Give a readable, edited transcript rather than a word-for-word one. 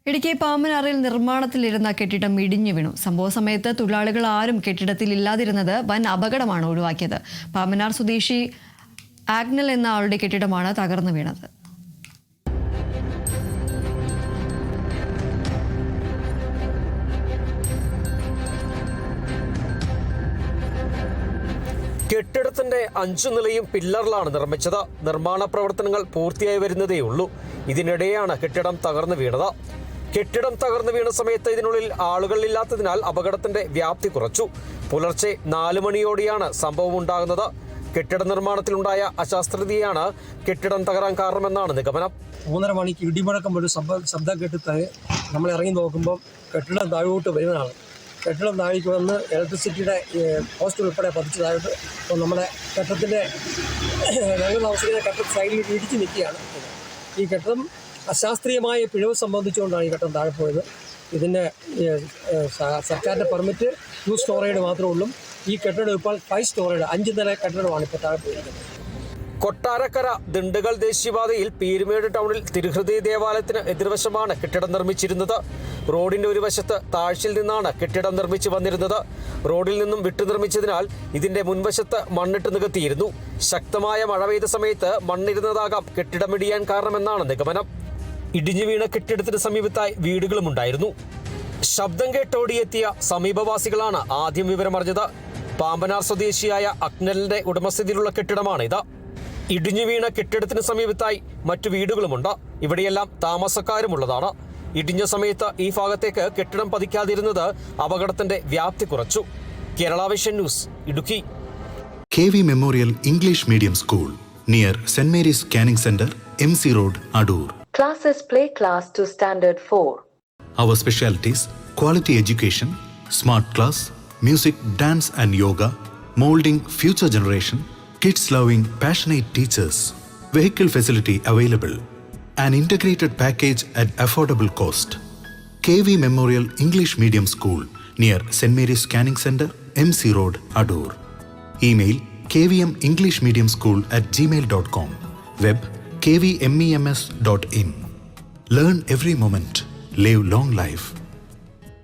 ഇടുക്കി പാമ്പനാറിൽ നിർമ്മാണത്തിലിരുന്ന കെട്ടിടം ഇടിഞ്ഞു വീണു. സംഭവ സമയത്ത് തൊഴിലാളികൾ ആരും കെട്ടിടത്തിൽ ഇല്ലാതിരുന്നത് വൻ അപകടമാണ് ഒഴിവാക്കിയത്. പാമ്പനാർ സ്വദേശി ആഗ്നൽ എന്ന ആളുടെ കെട്ടിടമാണ് തകർന്നു വീണത്. കെട്ടിടത്തിന്റെ 5 നിലയും പില്ലറിലാണ് നിർമ്മിച്ചത്. നിർമ്മാണ പ്രവർത്തനങ്ങൾ പൂർത്തിയായി വരുന്നതേയുള്ളൂ. ഇതിനിടെയാണ് കെട്ടിടം തകർന്നു വീണത്. കെട്ടിടം തകർന്നു വീണ സമയത്ത് ഇതിനുള്ളിൽ ആളുകളില്ലാത്തതിനാൽ അപകടത്തിന്റെ വ്യാപ്തി കുറച്ചു. പുലർച്ചെ 4 മണിയോടെയാണ് സംഭവം ഉണ്ടാകുന്നത്. കെട്ടിട നിർമ്മാണത്തിലുണ്ടായ അശാസ്ത്രതയാണ് കെട്ടിടം തകരാൻ കാരണമെന്നാണ് നിഗമനം. 3:30 മണിക്ക് ഇടിമുഴക്കം ഒരു ശബ്ദം കേട്ട് നമ്മൾ ഇറങ്ങി നോക്കുമ്പോൾ കെട്ടിടം താഴോട്ട് വരുന്നതാണ്. കെട്ടിടം താഴേക്ക് വന്ന് ഇലക്ട്രിസിറ്റിയുടെ പോസ്റ്റ് ഉൾപ്പെടെ പതിച്ചതായിട്ട് ഇപ്പോൾ നമ്മുടെ കെട്ടിടത്തിൻ്റെ ഞങ്ങൾ താമസിക്കുന്ന കെട്ടിട സൈഡിൽ ഇടിച്ച് നിൽക്കുകയാണ്. ഈ കെട്ടിടം അശാസ്ത്രീയമായ പിഴവ് സംബന്ധിച്ചുകൊണ്ടാണ് ഈ കെട്ടിടം താഴെ പോയത്. ഇതിൻ്റെ സർക്കാരിൻ്റെ പെർമിറ്റ് 2 സ്റ്റോറേജ് മാത്രമേ ഉള്ളൂ. ഈ കെട്ടിടം ഇപ്പോൾ 5 സ്റ്റോറേജ് 5 നില കെട്ടിടമാണ് ഇപ്പോൾ താഴെ പോയിരിക്കുന്നത്. കൊട്ടാരക്കര ദിണ്ടുകൾ ദേശീയപാതയിൽ പീരുമേട് ടൗണിൽ തിരുഹൃദയ ദേവാലയത്തിന് എതിർവശമാണ് കെട്ടിടം നിർമ്മിച്ചിരുന്നത്. റോഡിന്റെ ഒരു വശത്ത് താഴ്ചയിൽ നിന്നാണ് കെട്ടിടം നിർമ്മിച്ചു വന്നിരുന്നത്. റോഡിൽ നിന്നും വിട്ടു നിർമ്മിച്ചതിനാൽ ഇതിന്റെ മുൻവശത്ത് മണ്ണിട്ട് നികത്തിയിരുന്നു. ശക്തമായ മഴ പെയ്ത സമയത്ത് മണ്ണിരുന്നതാകാം കെട്ടിടം ഇടിയാൻ കാരണമെന്നാണ് നിഗമനം. ഇടിഞ്ഞു വീണ കെട്ടിടത്തിന് സമീപത്തായി വീടുകളുമുണ്ടായിരുന്നു. ശബ്ദം കേട്ടോടിയെത്തിയ സമീപവാസികളാണ് ആദ്യം വിവരമറിഞ്ഞത്. പാമ്പനാർ സ്വദേശിയായ അഗ്നലിന്റെ ഉടമസ്ഥതയിലുള്ള കെട്ടിടമാണിത്. ഇടിഞ്ഞു വീണ കെട്ടിടത്തിന് സമീപത്തായി മറ്റു വീടുകളുമുണ്ട്. ഇവിടെയെല്ലാം താമസക്കാരുമുള്ളതാണ്. ഇടിഞ്ഞ സമയത്ത് ഈ ഭാഗത്തേക്ക് കെട്ടിടം പതിക്കാതിരുന്നത് അപകടത്തിന്റെ വ്യാപ്തി കുറച്ചു. Kerala vision news, Idukki. KV Memorial English Medium School near St. Mary's Canning Center, MC Road, Adur. Classes play class to standard 4. Our specialties: quality education, smart class, music, dance and yoga, molding future generation, kids loving passionate teachers, vehicle facility available, an integrated package at affordable cost. KV Memorial English Medium School near St. Mary's Canning Center, MC Road, Adur. Email kvmenglishmediumschool@gmail.com. Web kvmems.in. Learn every moment. Live long life.